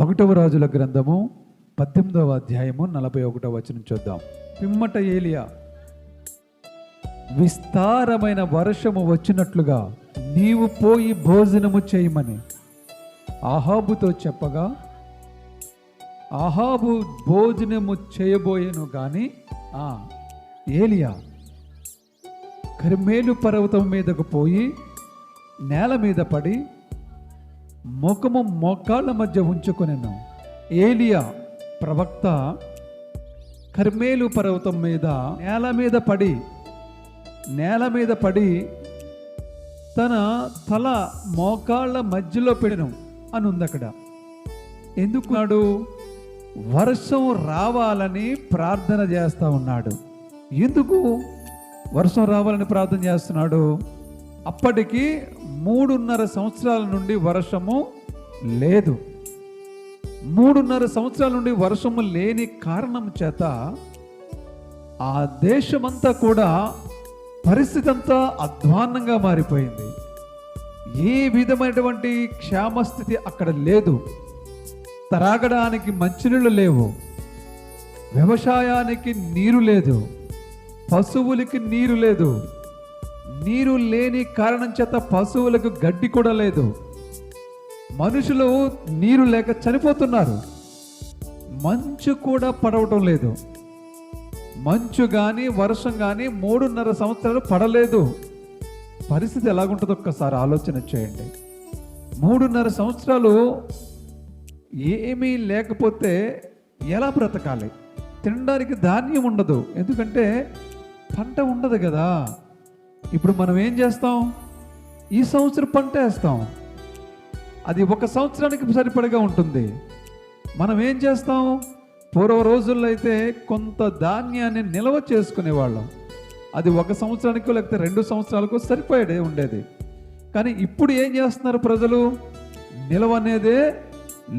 ఒకటవ రాజుల గ్రంథము 18వ అధ్యాయము 41వ వచనం చూద్దాం. పిమ్మట ఏలియా విస్తారమైన వర్షము వచ్చినట్లుగా నీవు పోయి భోజనము చేయమని ఆహాబుతో చెప్పగా, ఆహాబు భోజనము చేయబోయేను గాని ఏలియా కర్మేలు పర్వతం మీదకు పోయి నేల మీద పడి ముఖము మోకాళ్ళ మధ్య ఉంచుకొనెను. ఏలియా ప్రవక్త కర్మేలు పర్వతం మీద నేల మీద పడి తన తల మోకాళ్ళ మధ్యలో పెడను అని ఉంది అక్కడ. ఎందుకున్నాడు? వర్షం రావాలని ప్రార్థన చేస్తూ ఉన్నాడు. ఎందుకు వర్షం రావాలని ప్రార్థన చేస్తున్నాడు? అప్పటికి 3.5 సంవత్సరాల నుండి వర్షము లేదు. 3.5 సంవత్సరాల నుండి వర్షము లేని కారణం చేత ఆ దేశమంతా కూడా పరిస్థితి అంతా అధ్వాన్నంగా మారిపోయింది. ఏ విధమైనటువంటి క్షేమస్థితి అక్కడ లేదు. త్రాగడానికి మంచినీళ్ళు లేవు, వ్యవసాయానికి నీరు లేదు, పశువులకి నీరు లేదు. నీరు లేని కారణం చేత పశువులకు గడ్డి కూడా లేదు. మనుషులు నీరు లేక చనిపోతున్నారు. మంచు కూడా పడవటం లేదు. మంచు కానీ వర్షం కానీ 3.5 సంవత్సరాలు పడలేదు. పరిస్థితి ఎలాగుంటుందో ఒక్కసారి ఆలోచన చేయండి. 3.5 సంవత్సరాలు ఏమీ లేకపోతే ఎలా బ్రతకాలి? తినడానికి ధాన్యం ఉండదు, ఎందుకంటే పంట ఉండదు కదా. ఇప్పుడు మనం ఏం చేస్తాం? ఈ సంవత్సరం పంట వేస్తాం, అది 1 సంవత్సరానికి సరిపడగా ఉంటుంది. మనం ఏం చేస్తాం? పూర్వ రోజుల్లో అయితే కొంత ధాన్యాన్ని నిల్వ చేసుకునేవాళ్ళం. అది 1 సంవత్సరానికో లేకపోతే 2 సంవత్సరాలకో సరిపోయేదే ఉండేది. కానీ ఇప్పుడు ఏం చేస్తున్నారు ప్రజలు? నిల్వ అనేదే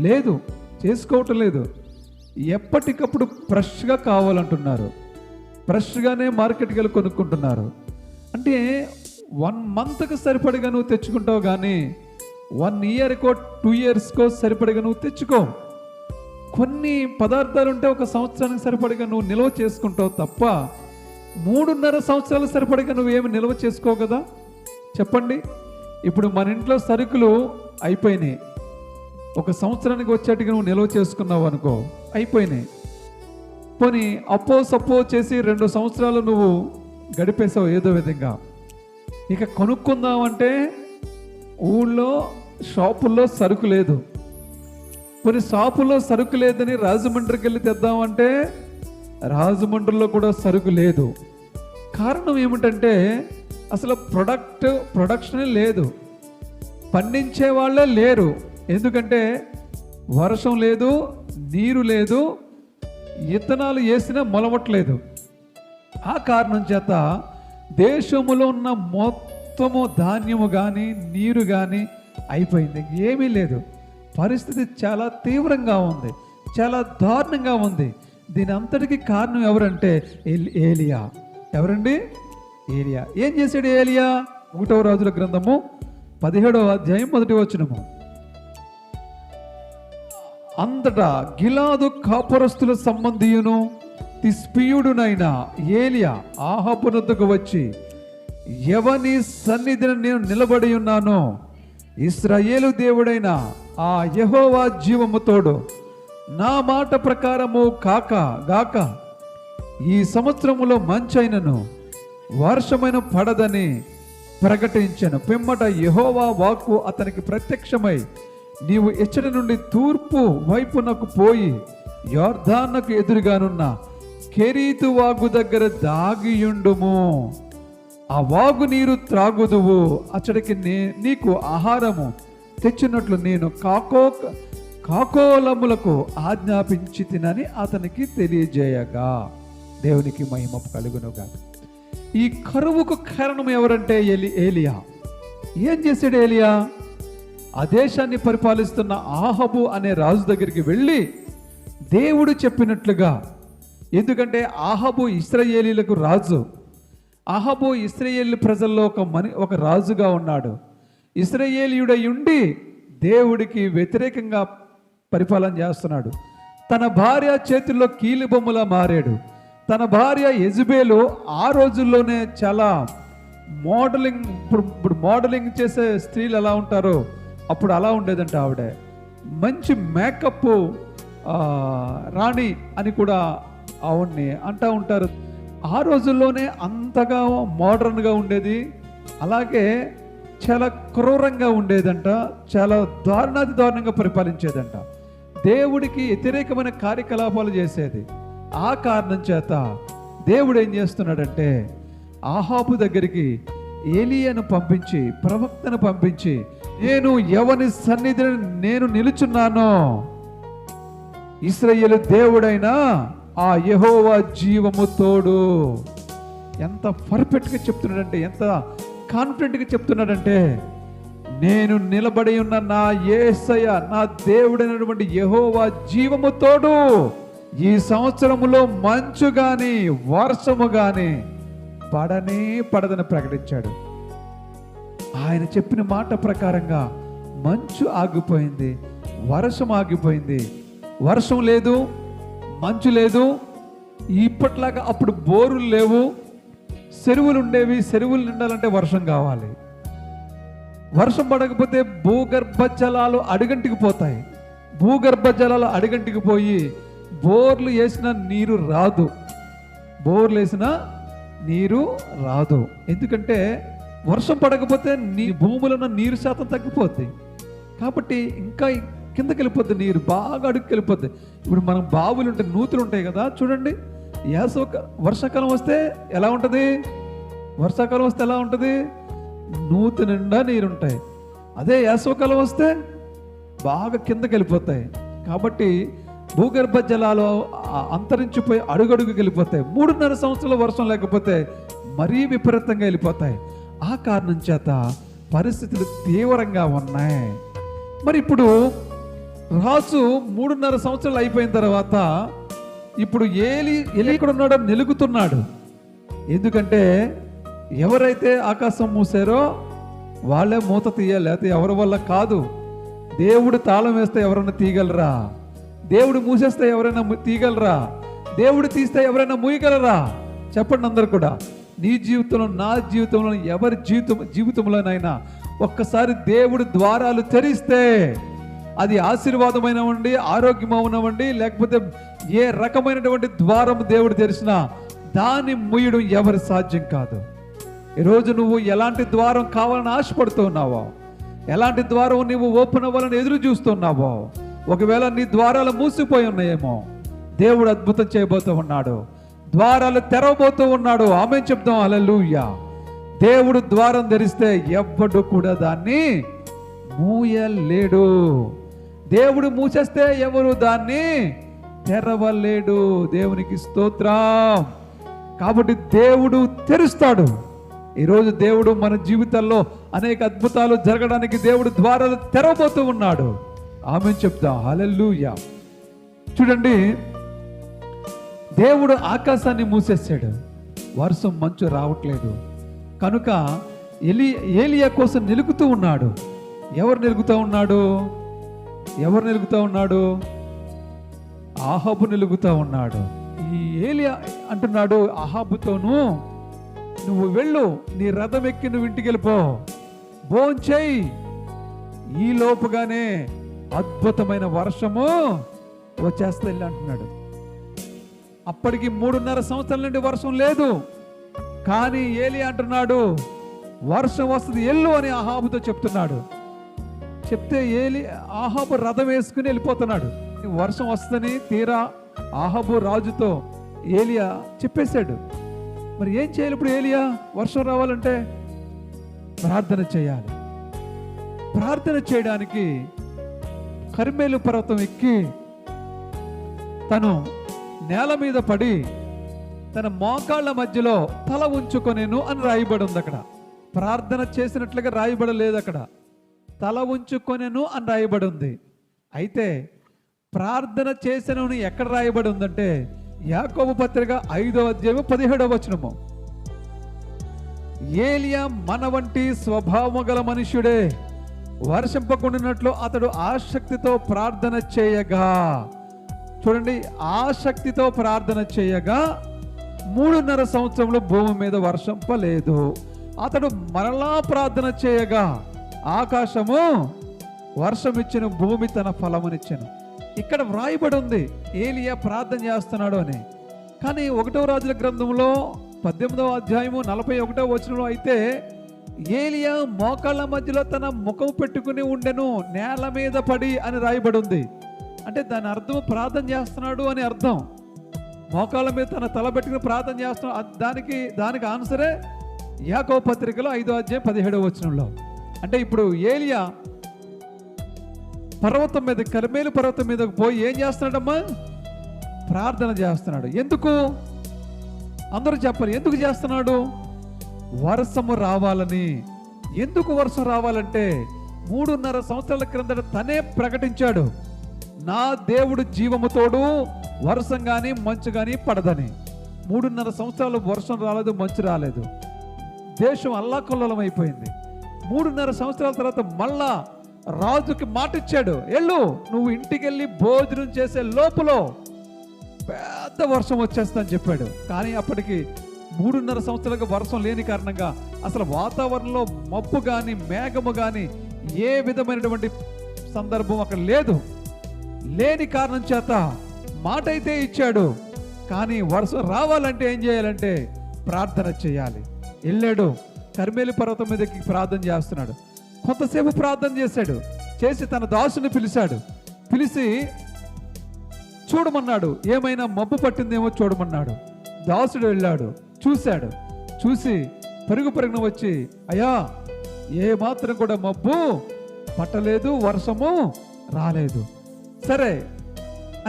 లేదు, చేసుకోవటం లేదు. ఎప్పటికప్పుడు ఫ్రెష్గా కావాలంటున్నారు. ఫ్రెష్గానే మార్కెట్కి వెళ్ళి కొనుక్కుంటున్నారు. అంటే 1 మంత్కి సరిపడిగా నువ్వు తెచ్చుకుంటావు, కానీ 1 ఇయర్కో 2 ఇయర్స్కో సరిపడిగా నువ్వు తెచ్చుకో. కొన్ని పదార్థాలు ఉంటే 1 సంవత్సరానికి సరిపడిగా నువ్వు నిల్వ చేసుకుంటావు తప్ప 3.5 సంవత్సరాలు సరిపడిగా నువ్వు ఏమి నిల్వ చేసుకోవు కదా. చెప్పండి. ఇప్పుడు మన ఇంట్లో సరుకులు అయిపోయినాయి, 1 సంవత్సరానికి వచ్చేట్టుగా నువ్వు నిల్వ చేసుకున్నావు అనుకో, అయిపోయినాయి. పోనీ అప్పో సప్పో చేసి 2 సంవత్సరాలు నువ్వు గడిపేసావు ఏదో విధంగా. ఇక కొనుక్కుందామంటే ఊళ్ళో షాపుల్లో సరుకు లేదు. కొన్ని షాపుల్లో సరుకు లేదని రాజమండ్రికి వెళ్ళి తెద్దామంటే రాజమండ్రిలో కూడా సరుకు లేదు. కారణం ఏమిటంటే అసలు ప్రొడక్షనే లేదు, పండించే వాళ్ళే లేరు. ఎందుకంటే వర్షం లేదు, నీరు లేదు, విత్తనాలు వేసినా మొలవట్లేదు. ఆ కారణం చేత దేశములో ఉన్న మొత్తము ధాన్యము కానీ నీరు కానీ అయిపోయింది, ఏమీ లేదు. పరిస్థితి చాలా తీవ్రంగా ఉంది, చాలా దారుణంగా ఉంది. దీని అంతటికి కారణం ఎవరంటే ఏలియా. ఎవరండి? ఏలియా. ఏం చేశాడు ఏలియా? 1వ రాజుల గ్రంథము 17వ అధ్యాయం 1వ వచనము. అంతటా గిలాదు కాపురస్తుల సంబంధియును తిష్బీయుడునైన ఏలియా ఆహాబునొద్దకు వచ్చి, ఎవని సన్నిధిని నేను నిలబడి ఉన్నానో ఇశ్రాయేలు దేవుడైన ఆ యెహోవా జీవముతోడు నా మాట ప్రకారము గాక ఈ సంవత్సరములో మంచైనను వర్షమైన పడదని ప్రకటించెను. పిమ్మట యెహోవా వాక్కు అతనికి ప్రత్యక్షమై, నీవు ఇచ్చటి నుండి తూర్పు వైపునకు పోయి యొర్దానుకు ఎదురుగానున్న కెరీతు వాగు దగ్గర దాగియుండుము. ఆ వాగు నీరు త్రాగుదువు. అచ్చడికి నీకు ఆహారము తెచ్చినట్లు నేను కాకోలములకు ఆజ్ఞాపించి తినని అతనికి తెలియజేయగా. దేవునికి మహిమ కలుగునుగా. ఈ కరువుకు కారణం ఎవరంటే ఏలియా. ఏం చేశాడు ఏలియా? ఆ దేశాన్ని పరిపాలిస్తున్న ఆహాబు అనే రాజు దగ్గరికి వెళ్ళి దేవుడు చెప్పినట్లుగా, ఎందుకంటే ఆహాబు ఇశ్రాయేలీలకు రాజు. ఆహాబు ఇశ్రాయేలు ప్రజల్లో ఒక రాజుగా ఉన్నాడు. ఇశ్రాయేలీయుడై ఉండి దేవుడికి వ్యతిరేకంగా పరిపాలన చేస్తున్నాడు. తన భార్య చేతుల్లో కీలు బొమ్మలా మారాడు. తన భార్య యెజబెలు ఆ రోజుల్లోనే చాలా మోడలింగ్, ఇప్పుడు మోడలింగ్ చేసే స్త్రీలు ఎలా ఉంటారో అప్పుడు అలా ఉండేదంట. ఆవిడ మంచి మేకప్ రాణి అని కూడా ఆవిడ్ని అంటూ ఉంటారు. ఆ రోజుల్లోనే అంతగా మోడర్న్గా ఉండేది, అలాగే చాలా క్రూరంగా ఉండేదంట, చాలా దారుణాతిదారుణంగా పరిపాలించేదంట, దేవుడికి వ్యతిరేకమైన కార్యకలాపాలు చేసేది. ఆ కారణం చేత దేవుడు ఏం చేస్తున్నాడంటే ఆహాబు దగ్గరికి ఏలీయాను పంపించి, ప్రవక్తను పంపించి, నేను ఎవని సన్నిధిని నేను నిలుచున్నానో ఇశ్రాయేలు దేవుడైన ఆ యెహోవా జీవము తోడు. ఎంత పర్ఫెక్ట్గా చెప్తున్నాడంటే, ఎంత కాన్ఫిడెంట్గా చెప్తున్నాడంటే, నేను నిలబడి ఉన్న నా యేసయ్య, నా దేవుడైనటువంటి యెహోవా జీవము తోడు, ఈ సంవత్సరములో మంచు గాని వర్షము గాని పడనే పడదని ప్రకటించాడు. ఆయన చెప్పిన మాట ప్రకారంగా మంచు ఆగిపోయింది, వర్షం ఆగిపోయింది. వర్షం లేదు, మంచు లేదు. ఇప్పట్లాగా అప్పుడు బోరులు లేవు, చెరువులు ఉండేవి. చెరువులు నిండాలంటే వర్షం కావాలి. వర్షం పడకపోతే భూగర్భ జలాలు అడుగంటికి పోతాయి. భూగర్భ జలాలు అడుగంటికి పోయి బోర్లు వేసిన నీరు రాదు. బోర్లు వేసిన నీరు రాదు. ఎందుకంటే వర్షం పడకపోతే నీ భూమిలో ఉన్న నీరు శాతం తగ్గిపోద్ది. కాబట్టి ఇంకా కిందకి వెళ్ళిపోద్ది, నీరు బాగా అడుగుకి వెళ్ళిపోద్ది. ఇప్పుడు మనం బావులు ఉంటాయి, నూతులు ఉంటాయి కదా, చూడండి. వర్షాకాలం వస్తే ఎలా ఉంటుంది? వర్షాకాలం వస్తే ఎలా ఉంటుంది? నూతి నిండా నీరుంటాయి. అదే వేసవకాలం వస్తే బాగా కిందకి వెళ్ళిపోతాయి. కాబట్టి భూగర్భ జలాలు అంతరించిపోయి అడుగడుగుకి వెళ్ళిపోతాయి. 3.5 సంవత్సరాల వర్షం లేకపోతే మరీ విపరీతంగా వెళ్ళిపోతాయి. ఆ కారణం చేత పరిస్థితులు తీవ్రంగా ఉన్నాయి. మరి ఇప్పుడు రాజు 3.5 సంవత్సరాలు అయిపోయిన తర్వాత ఇప్పుడు ఏలి ఎక్కడ ఉన్నాడో నిలుగుతున్నాడు. ఎందుకంటే ఎవరైతే ఆకాశం మూసారో వాళ్ళే మూత తీయాలి, లేకపోతే ఎవరి వల్ల కాదు. దేవుడు తాళం వేస్తే ఎవరైనా తీయగలరా? దేవుడు మూసేస్తే ఎవరైనా తీయగలరా? దేవుడు తీస్తే ఎవరైనా మూయగలరా? చెప్పండి అందరు కూడా. నీ జీవితంలో, నా జీవితంలో, ఎవరి జీవితంలోనైనా ఒక్కసారి దేవుడు ద్వారాలు తెరిస్తే, అది ఆశీర్వాదమైనవండి, ఆరోగ్యమైనవండి, లేకపోతే ఏ రకమైనటువంటి ద్వారం దేవుడు తెరిచినా దాన్ని ముయ్యడం ఎవరి సాధ్యం కాదు. ఈరోజు నువ్వు ఎలాంటి ద్వారం కావాలని ఆశపడుతూ ఉన్నావో, ఎలాంటి ద్వారం నువ్వు ఓపెన్ అవ్వాలని ఎదురు చూస్తున్నావో, ఒకవేళ నీ ద్వారాలు మూసిపోయి ఉన్నాయేమో, దేవుడు అద్భుతం చేయబోతూ ఉన్నాడు. ద్వారాలు తెరవబోతూ ఉన్నాడు. ఆమేన్ చెప్దాం. హల్లెలూయా. దేవుడు ద్వారం తెరిస్తే ఎవ్వడు కూడా దాన్ని మూయలేడు. దేవుడు మూసేస్తే ఎవరు దాన్ని తెరవలేడు. దేవునికి స్తోత్రం. కాబట్టి దేవుడు తెరుస్తాడు. ఈరోజు దేవుడు మన జీవితాల్లో అనేక అద్భుతాలు జరగడానికి దేవుడు ద్వారాలు తెరవబోతూ ఉన్నాడు. ఆమేన్ చెప్దాం. హల్లెలూయా. చూడండి, దేవుడు ఆకాశాన్ని మూసేసాడు, వర్షం మంచు రావట్లేదు. కనుక ఏలియా కోసం నిలుగుతూ ఉన్నాడు. ఎవరు నిలుగుతూ ఉన్నాడు? ఎవరు నిలుగుతూ ఉన్నాడు? ఆహాబు నిలుగుతూ ఉన్నాడు. ఈ ఏలియా అంటున్నాడు ఆహాబుతోను, నువ్వు వెళ్ళు, నీ రథం ఎక్కి నువ్వు ఇంటికి వెళ్ళిపో, భోంచేయి, ఈ లోపుగానే అద్భుతమైన వర్షము వచ్చేస్తుంది అంటున్నాడు. అప్పటికి 3.5 సంవత్సరాల నుండి వర్షం లేదు. కానీ ఏలియా అంటున్నాడు వర్షం వస్తుంది, ఎల్లు అని ఆహాబుతో చెప్తున్నాడు. చెప్తే ఆహాబు రథం వేసుకుని వెళ్ళిపోతున్నాడు. వర్షం వస్తుందని తీరా ఆహాబు రాజుతో ఏలియా చెప్పేశాడు. మరి ఏం చేయాలి ఇప్పుడు? ఏలియా వర్షం రావాలంటే ప్రార్థన చేయాలి. ప్రార్థన చేయడానికి కర్మేలు పర్వతం ఎక్కి తను నేల మీద పడి తన మోకాళ్ళ మధ్యలో తల ఉంచుకొనేను అని రాయబడి ఉంది. అక్కడ ప్రార్థన చేసినట్లుగా రాయబడలేదు, అక్కడ తల ఉంచుకొనేను అని రాయబడి ఉంది. అయితే ప్రార్థన చేసినను ఎక్కడ రాయబడి ఉందంటే యాకోబు పత్రిక 5వ అధ్యాయం 17వ వచనము. ఏలియా మన వంటి స్వభావము గల మనుష్యుడే, వర్షింపకుండానట్లు అతడు ఆసక్తితో ప్రార్థన చేయగా, చూడండి, ఆసక్తితో ప్రార్థన చేయగా 3.5 సంవత్సరంలో భూమి మీద వర్షంపలేదు. అతడు మరలా ప్రార్థన చేయగా ఆకాశము వర్షం ఇచ్చిన, భూమి తన ఫలమునిచ్చెను. ఇక్కడ వ్రాయబడి ఉంది ఏలియా ప్రార్థన చేస్తున్నాడు అని. కానీ 1వ రాజుల గ్రంథంలో 18వ అధ్యాయము 41వ వచనంలో అయితే ఏలియా మోకాళ్ళ మధ్యలో తన ముఖం పెట్టుకుని ఉండెను, నేల మీద పడి అని రాయబడి ఉంది. అంటే దాని అర్థం ప్రార్థన చేస్తున్నాడు అని అర్థం. మోకాళ్ళ మీద తన తల పెట్టుకుని ప్రార్థన చేస్తున్నాడు. దానికి ఆన్సరే యాకోబు పత్రికలో 5వ అధ్యాయం 17వ వచనంలో. అంటే ఇప్పుడు ఏలియా పర్వతం మీద, కర్మేలు పర్వతం మీదకు పోయి ఏం చేస్తున్నాడమ్మా? ప్రార్థన చేస్తున్నాడు. ఎందుకు? అందరూ చెప్పాలి, ఎందుకు చేస్తున్నాడు? వర్షము రావాలని. ఎందుకు వర్షం రావాలంటే 3.5 సంవత్సరాల క్రిందట తనే ప్రకటించాడు, నా దేవుడు జీవముతోడు వర్షం కానీ మంచు కానీ పడదని. 3.5 సంవత్సరాలు వర్షం రాలేదు, మంచు రాలేదు, దేశం అల్లాకొల్లం అయిపోయింది. 3.5 సంవత్సరాల తర్వాత మళ్ళా రాజుకి మాట ఇచ్చాడు, వెళ్ళు, నువ్వు ఇంటికి వెళ్ళి భోజనం చేసే లోపల పెద్ద వర్షం వచ్చేస్తుందని చెప్పాడు. కానీ అప్పటికి 3.5 సంవత్సరాలుగా వర్షం లేని కారణంగా అసలు వాతావరణంలో మబ్బు కానీ మేఘము కానీ ఏ విధమైనటువంటి సందర్భం అక్కడ లేదు. లేని కారణం చేత మాట అయితే ఇచ్చాడు, కానీ వర్షం రావాలంటే ఏం చేయాలంటే ప్రార్థన చేయాలి. వెళ్ళాడు, కర్మేలు పర్వతం మీదకి ప్రార్థన చేస్తున్నాడు. కొంతసేపు ప్రార్థన చేసి తన దాసుని పిలిచాడు. పిలిచి చూడమన్నాడు, ఏమైనా మబ్బు పట్టిందేమో చూడమన్నాడు. దాసుడు వెళ్ళాడు, చూశాడు. చూసి పరుగున వచ్చి, అయ్యా, ఏ మాత్రం కూడా మబ్బు పట్టలేదు, వర్షము రాలేదు. సరే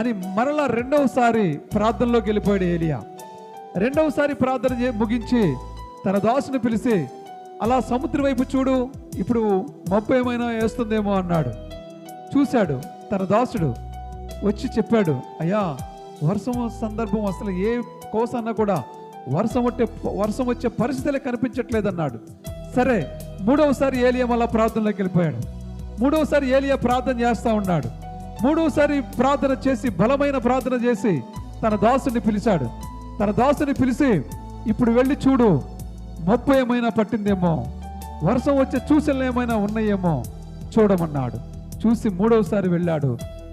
అని మరలా 2వసారి ప్రార్థనలోకి వెళ్ళిపోయాడు ఏలియా. 2వసారి ప్రార్థన ముగించి తన దాసుని పిలిచి, అలా సముద్రం వైపు చూడు, ఇప్పుడు మబ్బు ఏమైనా వేస్తుందేమో అన్నాడు. చూశాడు. తన దాసుడు వచ్చి చెప్పాడు, అయ్యా, వర్షం సందర్భం అసలు ఏ కోసన్నా కూడా వర్షం వచ్చే పరిస్థితులే కనిపించట్లేదన్నాడు. సరే 3వసారి ఏలియా మళ్ళా ప్రార్థనలోకి వెళ్ళిపోయాడు. 3వసారి ఏలియా ప్రార్థన చేస్తూ ఉన్నాడు. 3వసారి ప్రార్థన చేసి, బలమైన ప్రార్థన చేసి తన దాసుని పిలిచాడు. తన దాసుని పిలిచి, ఇప్పుడు వెళ్ళి చూడు, మబ్బు ఏమైనా పట్టిందేమో, వర్షం వచ్చే సూచనలు ఏమైనా ఉన్నాయేమో చూడమన్నాడు. చూసి 3వసారి వెళ్ళాడు.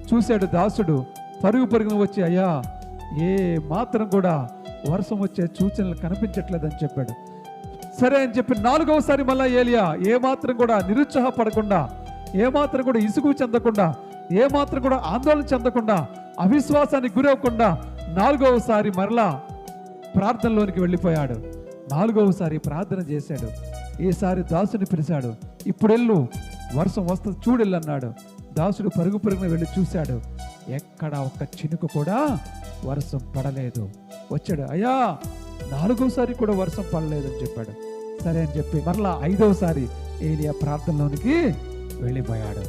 చూశాడు. దాసుడు పరుగున వచ్చి, అయ్యా, ఏ మాత్రం కూడా వర్షం వచ్చే సూచనలు కనిపించట్లేదని చెప్పాడు. సరే అని చెప్పి 4వసారి మళ్ళా ఏలియా ఏ మాత్రం కూడా నిరుత్సాహపడకుండా, ఏ మాత్రం కూడా ఇసుగు చెందకుండా, ఏ మాత్రం కూడా ఆందోళన చెందకుండా, అవిశ్వాసానికి గురవకుండా 4వసారి మరలా ప్రార్థనలోనికి వెళ్ళిపోయాడు. 4వసారి ప్రార్థన చేశాడు. ఈసారి దాసుని పిలిచాడు, ఇప్పుడు వెళ్ళు, వర్షం వస్తుంది చూడెళ్ళన్నాడు. దాసుడు పరుగున వెళ్ళి చూశాడు. ఎక్కడ ఒక్క చినుకు కూడా వర్షం పడలేదు. వచ్చాడు, అయ్యా, 4వసారి కూడా వర్షం పడలేదని చెప్పాడు. సరే అని చెప్పి మరలా 5వసారి ఏలియా ప్రార్థనలోనికి వెళ్ళిపోయాడు.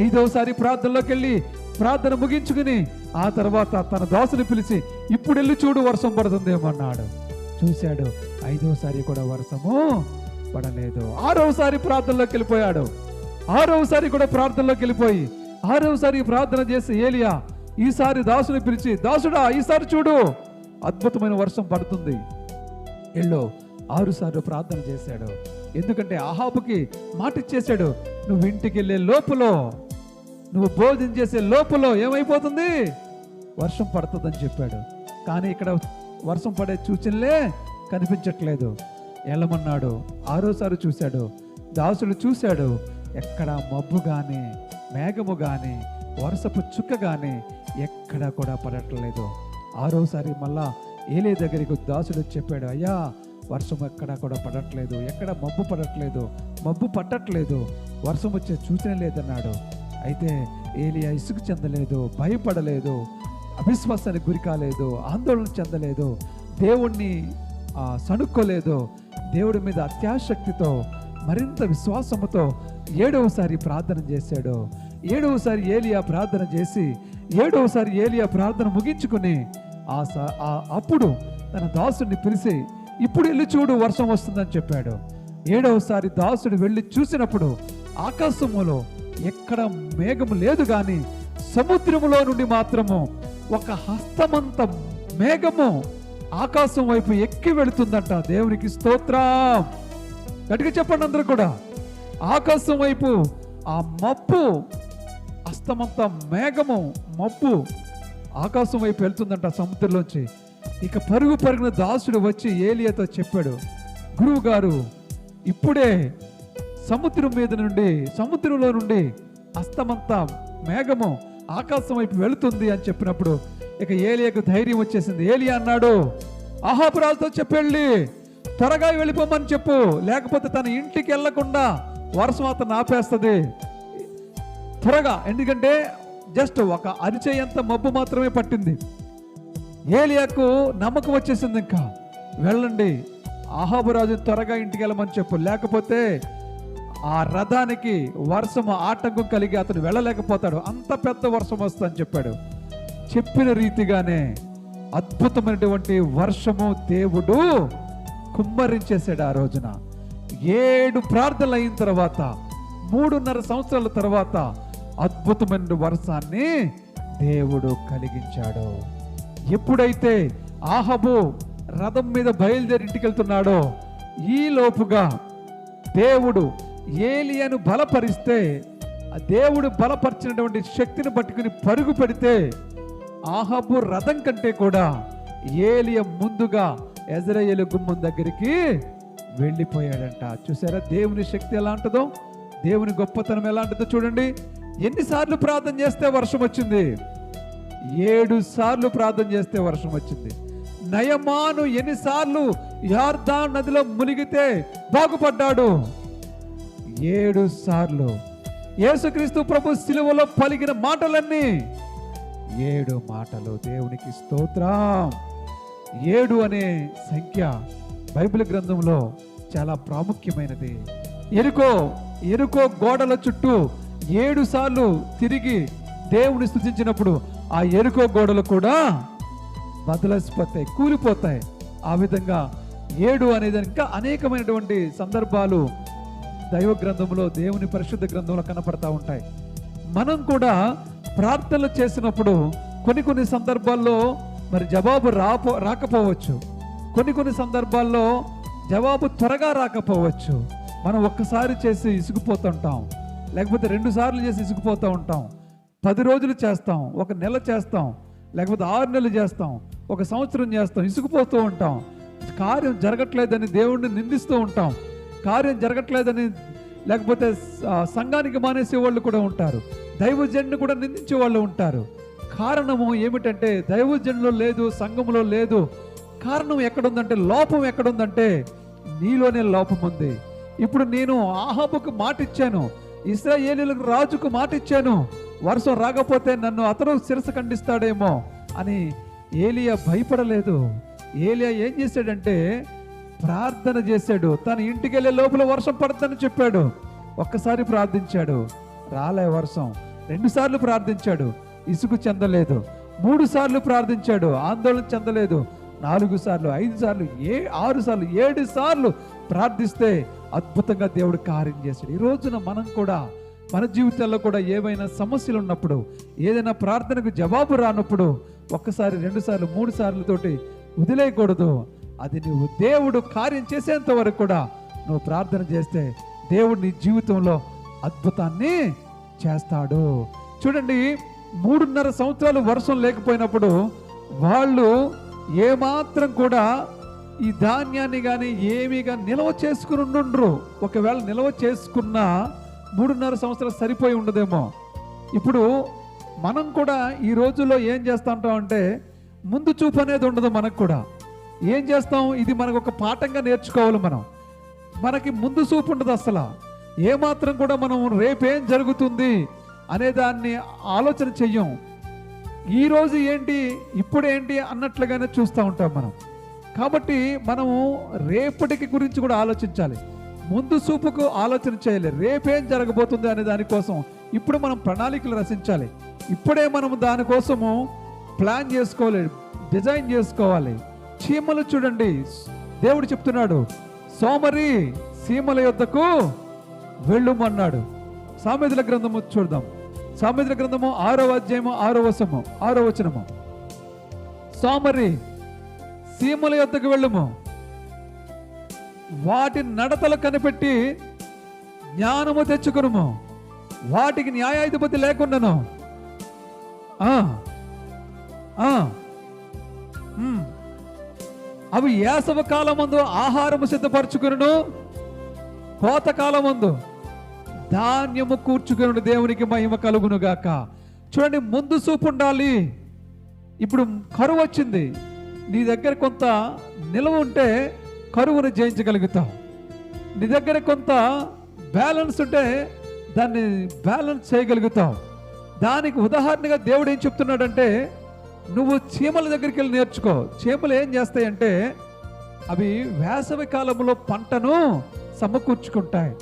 5వసారి ప్రార్థనలోకి వెళ్ళి ప్రార్థన ముగించుకుని ఆ తర్వాత తన దాసుని పిలిచి, ఇప్పుడు వెళ్ళి చూడు, వర్షం పడుతుందేమో అన్నాడు. చూశాడు. 5వసారి కూడా వర్షము పడలేదు. 6వసారి ప్రార్థనలోకి వెళ్ళిపోయాడు. 6వసారి కూడా ప్రార్థనలోకి వెళ్ళిపోయి 6వసారి ప్రార్థన చేసి ఏలియా ఈసారి దాసుని పిలిచి, దాసుడా, ఈసారి చూడు, అద్భుతమైన వర్షం పడుతుంది, ఎల్లో. 6 సార్లు ప్రార్థన చేశాడు. ఎందుకంటే అహాబుకి మాట ఇచ్చేశాడు, నువ్వు ఇంటికి వెళ్ళే లోపల, నువ్వు భోజనం చేసే లోపల ఏమైపోతుంది, వర్షం పడుతుందని చెప్పాడు. కానీ ఇక్కడ వర్షం పడే సూచనలే కనిపించట్లేదు. వెళ్ళమన్నాడు. 6వసారి చూశాడు. దాసుడు చూశాడు. ఎక్కడ మబ్బు కానీ మేఘము కానీ వర్షపు చుక్క కానీ ఎక్కడ కూడా పడట్లేదు. 6వసారి మళ్ళా ఏలే దగ్గరికి దాసుడు చెప్పాడు, అయ్యా, వర్షం ఎక్కడ కూడా పడట్లేదు, ఎక్కడ మబ్బు పడట్లేదు, మబ్బు పట్టట్లేదు, వర్షం వచ్చే సూచన లేదన్నాడు. అయితే ఏలియా ఇసుగు చెందలేదు, భయపడలేదు, అవిశ్వాసానికి గురి కాలేదు, ఆందోళన చెందలేదు, దేవుణ్ణి సణుక్కోలేదు. దేవుడి మీద అత్యాశక్తితో మరింత విశ్వాసముతో 7వసారి ప్రార్థన చేశాడు. 7వసారి ఏలియా ప్రార్థన చేసి 7వసారి ఏలియా ప్రార్థన ముగించుకుని అప్పుడు తన దాసుడిని పిలిచి, ఇప్పుడు వెళ్ళి చూడు, వర్షం వస్తుందని చెప్పాడు. 7వసారి దాసుడు వెళ్ళి చూసినప్పుడు ఆకాశములో ఎక్కడ మేఘము లేదు కానీ సముద్రములో నుండి మాత్రము ఒక హస్తమంత మేఘము ఆకాశం వైపు ఎక్కి వెళుతుందంట. దేవునికి స్తోత్రం. గట్టిగా చెప్పండి అందరూ కూడా. ఆకాశం వైపు ఆ మబ్బు, హస్తమంత మేఘము మబ్బు ఆకాశం వైపు వెళ్తుందంట సముద్రంలోంచి. ఇక పరుగున దాసుడు వచ్చి ఏలియాతో చెప్పాడు, గురువు గారు ఇప్పుడే సముద్రంలో నుండి హస్తమంత మేఘము ఆకాశం వైపు వెళుతుంది అని చెప్పినప్పుడు ఇక ఏలియాకు ధైర్యం వచ్చేసింది. ఏలియా అన్నాడు, అహాబు రాజుతో చెప్పెళ్ళి త్వరగా వెళ్ళిపోమని చెప్పు, లేకపోతే తన ఇంటికి వెళ్లకుండా వర్షం అతను ఆపేస్తుంది త్వరగా. ఎందుకంటే జస్ట్ ఒక అరిచేయంత మబ్బు మాత్రమే పట్టింది. ఏలియాకు నమ్మకం వచ్చేసింది, ఇంకా వెళ్ళండి అహాబు రాజు త్వరగా ఇంటికి వెళ్ళమని చెప్పు, లేకపోతే ఆ రథానికి వర్షం ఆటంకం కలిగి అతను వెళ్ళలేకపోతాడు, అంత పెద్ద వర్షం వస్తుందని చెప్పాడు. చెప్పిన రీతిగానే అద్భుతమైనటువంటి వర్షము దేవుడు కుమ్మరించేశాడు. ఆ రోజున 7 ప్రార్థనలు అయిన తర్వాత 3.5 సంవత్సరాల తర్వాత అద్భుతమైన వర్షాన్ని దేవుడు కలిగించాడు. ఎప్పుడైతే ఆహాబు రథం మీద బయలుదేరి ఇంటికి వెళ్తున్నాడో ఈ లోపుగా దేవుడు ఏలియాను బలపరిస్తే, దేవుడు బలపరిచినటువంటి శక్తిని పట్టుకుని పరుగు పెడితే ఆహాబు రథం కంటే కూడా ఏలియా ముందుగా యెజ్రెయేలు గుమ్మం దగ్గరికి వెళ్ళిపోయాడంట. చూసారా దేవుని శక్తి ఎలా ఉంటుందో, దేవుని గొప్పతనం ఎలా ఉంటుందో చూడండి. ఎన్నిసార్లు ప్రార్థన చేస్తే వర్షం వచ్చింది? 7 సార్లు ప్రార్థన చేస్తే వర్షం వచ్చింది. నయమాను ఎన్నిసార్లు యొర్దాను నదిలో మునిగితే బాగుపడ్డాడు? 7 సార్లు. యేసుక్రీస్తు ప్రభు శిలువలో పలికిన మాటలన్నీ 7 మాటలు. దేవునికి స్తోత్రం. 7 అనే సంఖ్య బైబిల్ గ్రంథంలో చాలా ప్రాముఖ్యమైనది. ఎరుకో గోడల చుట్టూ 7 సార్లు తిరిగి దేవుని స్తుతించినప్పుడు ఆ ఎరుకో గోడలు కూడా బదలసిపోతాయి, కూలిపోతాయి. ఆ విధంగా 7 అనేది ఇంకా అనేకమైనటువంటి సందర్భాలు దైవ గ్రంథంలో, దేవుని పరిశుద్ధ గ్రంథంలో కనపడతా ఉంటాయి. మనం కూడా ప్రార్థనలు చేసినప్పుడు కొన్ని సందర్భాల్లో మరి జవాబు రాకపోవచ్చు, కొన్ని సందర్భాల్లో జవాబు త్వరగా రాకపోవచ్చు. మనం ఒక్కసారి చేసి ఇసుకుపోతుంటాం, లేకపోతే 2 సార్లు చేసి ఇసుకుపోతూ ఉంటాం. 10 రోజులు చేస్తాం, 1 నెల చేస్తాం, లేకపోతే 6 నెలలు చేస్తాం, 1 సంవత్సరం చేస్తాం, ఇసుకుపోతూ ఉంటాం. కార్యం జరగట్లేదని దేవుణ్ణి నిందిస్తూ ఉంటాం. కార్యం జరగట్లేదని లేకపోతే సంఘానికి మానేసే వాళ్ళు కూడా ఉంటారు, దైవజనుని కూడా నిందించే వాళ్ళు ఉంటారు. కారణము ఏమిటంటే దైవజనులో లేదు, సంఘంలో లేదు. కారణం ఎక్కడుందంటే, లోపం ఎక్కడుందంటే నీలోనే లోపం ఉంది. ఇప్పుడు నేను ఆహాబుకు మాట ఇచ్చాను, ఇశ్రాయేలీయులకు రాజుకు మాట ఇచ్చాను, వర్షం రాకపోతే నన్ను అతను శిరస్సు ఖండిస్తాడేమో అని ఏలియా భయపడలేదు. ఏలియా ఏం చేశాడంటే ప్రార్థన చేశాడు. తన ఇంటికి వెళ్ళే లోపల వర్షం పడతానని చెప్పాడు. ఒక్కసారి ప్రార్థించాడు, రాలే వర్షం. 2 సార్లు ప్రార్థించాడు, ఇసుకు చెందలేదు. 3 సార్లు ప్రార్థించాడు, ఆందోళన చెందలేదు. 4 సార్లు, 5 సార్లు, 6 సార్లు, 7 సార్లు ప్రార్థిస్తే అద్భుతంగా దేవుడు కార్యం చేశాడు. ఈ రోజున మనం కూడా మన జీవితాల్లో కూడా ఏవైనా సమస్యలు ఉన్నప్పుడు, ఏదైనా ప్రార్థనకు జవాబు రానప్పుడు 1 సారి, 2 సార్లు, 3 సార్లతోటి వదిలేయకూడదు. అది నువ్వు దేవుడు కార్యం చేసేంత వరకు కూడా నువ్వు ప్రార్థన చేస్తే దేవుడు నీ జీవితంలో అద్భుతాన్ని చేస్తాడు. చూడండి, 3.5 సంవత్సరాలు వర్షం లేకపోయినప్పుడు వాళ్ళు ఏమాత్రం కూడా ఈ ధాన్యాన్ని కానీ ఏమీ కానీ నిల్వ చేసుకుని ఉండుండ్రు. ఒకవేళ నిల్వ చేసుకున్నా 3.5 సంవత్సరాలు సరిపోయి ఉండదేమో. ఇప్పుడు మనం కూడా ఈ రోజుల్లో ఏం చేస్తూ ఉంటాం అంటే ముందు చూపు అనేది ఉండదు. మనకు కూడా ఏం చేస్తాం, ఇది మనకు ఒక పాఠంగా నేర్చుకోవాలి. మనకి ముందు చూపు ఉండదు అసలు. ఏమాత్రం కూడా మనం రేపేం జరుగుతుంది అనే దాన్ని ఆలోచన చెయ్యం. ఈరోజు ఏంటి, ఇప్పుడేంటి అన్నట్లుగానే చూస్తూ ఉంటాం మనం. కాబట్టి మనము రేపటికి గురించి కూడా ఆలోచించాలి, ముందు చూపుకు ఆలోచన చేయాలి. రేపేం జరగబోతుంది అనే దానికోసం ఇప్పుడు మనం ప్రణాళికలు రచించాలి. ఇప్పుడే మనం దానికోసము ప్లాన్ చేసుకోవాలి, డిజైన్ చేసుకోవాలి. చీమలు చూడండి, దేవుడు చెప్తున్నాడు, సోమరి సీమల యొద్దకు వెళ్ళుమన్నాడు. సామెతల గ్రంథము చూద్దాం. సామెతల గ్రంథము 6వ అధ్యాయము 6వ వచనము. సోమరి సీమల యొద్దకు వెళ్ళుము, వాటి నడతలు కనిపెట్టి జ్ఞానము తెచ్చుకునుము, వాటికి న్యాయాధిపతి లేకుండాను. అవి వేసవ కాలమందు ఆహారము సిద్ధపరచుకును, కోత కాలమందు ధాన్యము కూర్చుకుని. దేవునికి మహిమ కలుగును గాక. చూడండి, ముందు చూపు ఉండాలి. ఇప్పుడు కరువు వచ్చింది, నీ దగ్గర కొంత నిల్వ ఉంటే కరువును జయించగలుగుతావు. నీ దగ్గర కొంత బ్యాలెన్స్ ఉంటే దాన్ని బ్యాలెన్స్ చేయగలుగుతావు. దానికి ఉదాహరణగా దేవుడు ఏం చెప్తున్నాడంటే, నువ్వు చీమల దగ్గరికి వెళ్ళి నేర్చుకో. చీమలు ఏం చేస్తాయంటే, అవి వేసవి కాలంలో పంటను సమకూర్చుకుంటాయి,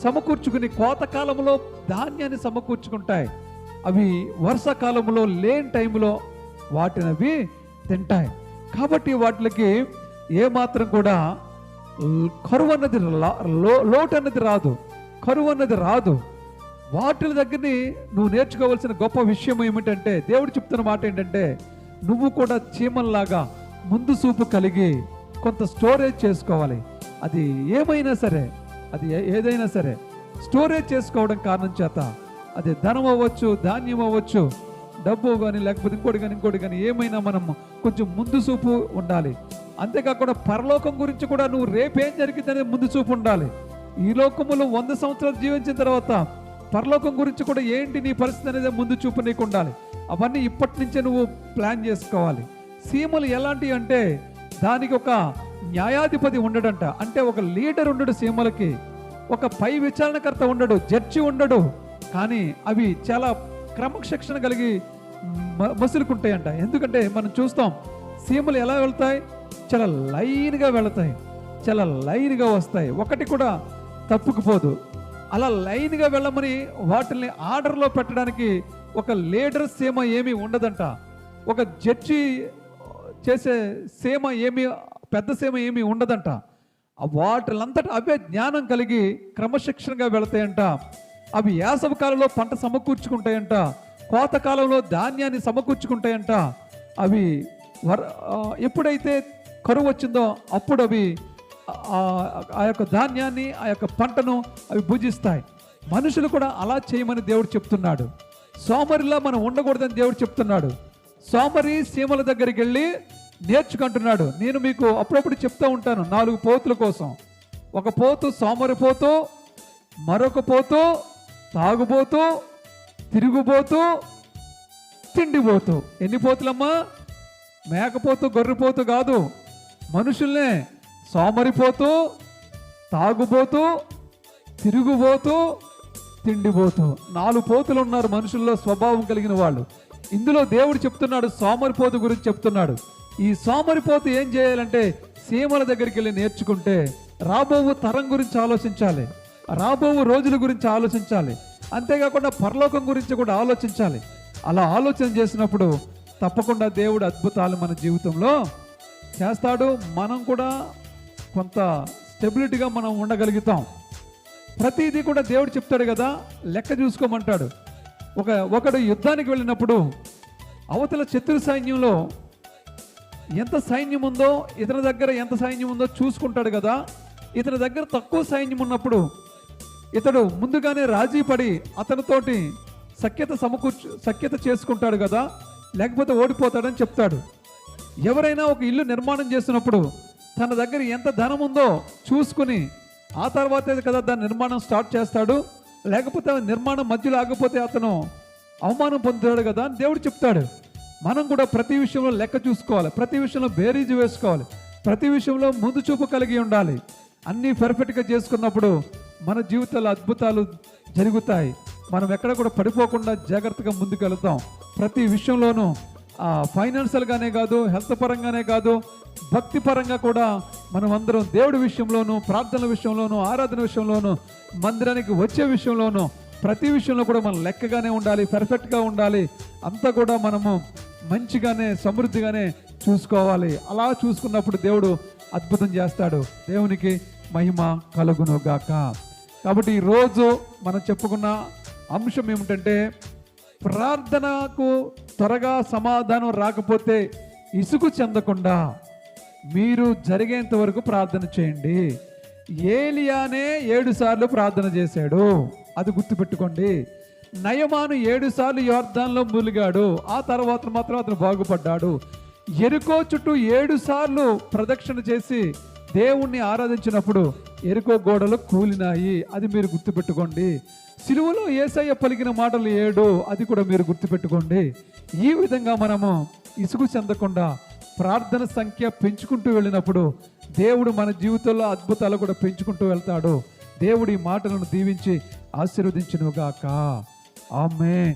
సమకూర్చుకుని కోతకాలంలో ధాన్యాన్ని సమకూర్చుకుంటాయి. అవి వర్షాకాలంలో లేని టైంలో వాటిని అవి తింటాయి. కాబట్టి వాటికి ఏమాత్రం కూడా కరువు అన్నది లోటు అన్నది రాదు, కరువు అన్నది రాదు. వాటి దగ్గరని నువ్వు నేర్చుకోవాల్సిన గొప్ప విషయం ఏమిటంటే, దేవుడు చెప్తున్న మాట ఏంటంటే, నువ్వు కూడా చీమల్లాగా ముందు చూపు కలిగి కొంత స్టోరేజ్ చేసుకోవాలి. అది ఏమైనా సరే, అది ఏదైనా సరే స్టోరేజ్ చేసుకోవడం కారణం చేత, అది ధనం అవ్వచ్చు, ధాన్యం అవ్వచ్చు, డబ్బు కానీ లేకపోతే ఇంకోటి కానీ ఏమైనా మనం కొంచెం ముందు చూపు ఉండాలి. అంతేకాకుండా పరలోకం గురించి కూడా నువ్వు రేపేం జరిగిందనే ముందు చూపు ఉండాలి. ఈ లోకములో 100 సంవత్సరాలు జీవించిన తర్వాత పరలోకం గురించి కూడా ఏంటి నీ పరిస్థితి అనేది ముందు చూపు నీకు ఉండాలి. అవన్నీ ఇప్పటి నుంచే నువ్వు ప్లాన్ చేసుకోవాలి. సీమలు ఎలాంటివి అంటే, దానికి ఒక న్యాయాధిపతి ఉండడంట. అంటే ఒక లీడర్ ఉండడు సీమలకి, ఒక పై విచారణకర్త ఉండడు, జడ్జి ఉండడు. కానీ అవి చాలా క్రమశిక్షణ కలిగి మసులుకుంటాయంట. ఎందుకంటే మనం చూస్తాం, సీమలు ఎలా వెళ్తాయి, చాలా లైన్గా వెళతాయి, చాలా లైన్గా వస్తాయి, ఒకటి కూడా తప్పుకుపోదు. అలా లైన్గా వెళ్ళమని వాటిని ఆర్డర్లో పెట్టడానికి ఒక లీడర్ సీమ ఏమీ ఉండదంట. ఒక జడ్జి చేసే సీమ ఏమీ, పెద్ద సీమ ఏమీ ఉండదంట. వాటిలంతటా అవే జ్ఞానం కలిగి క్రమశిక్షణగా వెళతాయంట. అవి వేసవి కాలంలో పంట సమకూర్చుకుంటాయంట, కోత కాలంలో ధాన్యాన్ని సమకూర్చుకుంటాయంట. అవి ఎప్పుడైతే కరువు వచ్చిందో అప్పుడు అవి ఆ యొక్క ధాన్యాన్ని, ఆ యొక్క పంటను అవి భుజిస్తాయి. మనుషులు కూడా అలా చేయమని దేవుడు చెప్తున్నాడు. సోమరిలా మనం ఉండకూడదని దేవుడు చెప్తున్నాడు. సోమరి సీమల దగ్గరికి వెళ్ళి నేర్చుకుంటున్నాడు. నేను మీకు అప్పుడప్పుడు చెప్తూ ఉంటాను 4 పోతుల కోసం. ఒక పోతు సోమరి పోతు, మరొక పోతు తాగుబోతు, తిరుగుబోతు, తిండిపోతు. ఎన్ని పోతులమ్మా? మేకపోతు, గొర్రెపోతు కాదు, మనుషుల్నే. సోమరిపోతూ, తాగుబోతూ, తిరుగుబోతూ, తిండిపోతూ. 4 పోతులు ఉన్నారు మనుషుల్లో, స్వభావం కలిగిన వాళ్ళు. ఇందులో దేవుడు చెప్తున్నాడు, సోమరిపోతు గురించి చెప్తున్నాడు. ఈ సోమరిపోతు ఏం చేయాలంటే, సీమల దగ్గరికి వెళ్ళి నేర్చుకుంటే రాబో తరం గురించి ఆలోచించాలి, రాబో రోజుల గురించి ఆలోచించాలి, అంతేకాకుండా పరలోకం గురించి కూడా ఆలోచించాలి. అలా ఆలోచన చేసినప్పుడు తప్పకుండా దేవుడు అద్భుతాలు మన జీవితంలో చేస్తాడు. మనం కూడా కొంత స్టెబిలిటీగా మనం ఉండగలుగుతాం. ప్రతిదీ కూడా దేవుడు చెప్తాడు కదా, లెక్క చూసుకోమంటాడు. ఒకడు యుద్ధానికి వెళ్ళినప్పుడు అవతల శత్రు సైన్యంలో ఎంత సైన్యం ఉందో, ఇతని దగ్గర ఎంత సైన్యం ఉందో చూసుకుంటాడు కదా. ఇతని దగ్గర తక్కువ సైన్యం ఉన్నప్పుడు ఇతడు ముందుగానే రాజీ పడి అతనితోటి సఖ్యత చేసుకుంటాడు కదా, లేకపోతే ఓడిపోతాడని చెప్తాడు. ఎవరైనా ఒక ఇల్లు నిర్మాణం చేసినప్పుడు తన దగ్గర ఎంత ధనం ఉందో చూసుకుని ఆ తర్వాతే కదా దాని నిర్మాణం స్టార్ట్ చేస్తాడు. లేకపోతే నిర్మాణం మధ్యలో ఆగిపోతే అతను అవమానం పొందుతాడు కదా అని దేవుడు చెప్తాడు. మనం కూడా ప్రతి విషయంలో లెక్క చూసుకోవాలి, ప్రతి విషయంలో బేరీజు వేసుకోవాలి, ప్రతి విషయంలో ముందు చూపు కలిగి ఉండాలి. అన్నీ పర్ఫెక్ట్గా చేసుకున్నప్పుడు మన జీవితాల్లో అద్భుతాలు జరుగుతాయి. మనం ఎక్కడ కూడా పడిపోకుండా జాగ్రత్తగా ముందుకు వెళతాం. ప్రతి విషయంలోనూ ఫైనాన్షియల్గానే కాదు, హెల్త్ పరంగానే కాదు, భక్తి పరంగా కూడా మనం అందరం దేవుడి విషయంలోనూ, ప్రార్థనల విషయంలోనూ, ఆరాధన విషయంలోనూ, మందిరానికి వచ్చే విషయంలోనూ ప్రతి విషయంలో కూడా మనం లెక్కగానే ఉండాలి, పర్ఫెక్ట్గా ఉండాలి. అంతా కూడా మనము మంచిగానే సమృద్ధిగానే చూసుకోవాలి. అలా చూసుకున్నప్పుడు దేవుడు అద్భుతం చేస్తాడు. దేవునికి మహిమ కలుగును గాక. కాబట్టి ఈరోజు మనం చెప్పుకున్న అంశం ఏమిటంటే, ప్రార్థనకు త్వరగా సమాధానం రాకపోతే ఇసుకు చెందకుండా మీరు జరిగేంత వరకు ప్రార్థన చేయండి. ఏలియానే 7 సార్లు ప్రార్థన చేశాడు, అది గుర్తుపెట్టుకోండి. నయమాను 7 సార్లు యొర్దానులో ములిగాడు, ఆ తర్వాత మాత్రం అతను బాగుపడ్డాడు. యెరికో చుట్టూ 7 సార్లు ప్రదక్షిణ చేసి దేవుణ్ణి ఆరాధించినప్పుడు యెరికో గోడలు కూలినాయి, అది మీరు గుర్తుపెట్టుకోండి. సిలువలో యేసయ్య పలికిన మాటలు 7, అది కూడా మీరు గుర్తుపెట్టుకోండి. ఈ విధంగా మనము ఇసుగు చెందకుండా ప్రార్థన సంఖ్య పెంచుకుంటూ వెళ్ళినప్పుడు దేవుడు మన జీవితంలో అద్భుతాలు కూడా పెంచుకుంటూ వెళ్తాడు. దేవుడి మాటలను దీవించి ఆశీర్వదించునుగాక. ఆమేన్.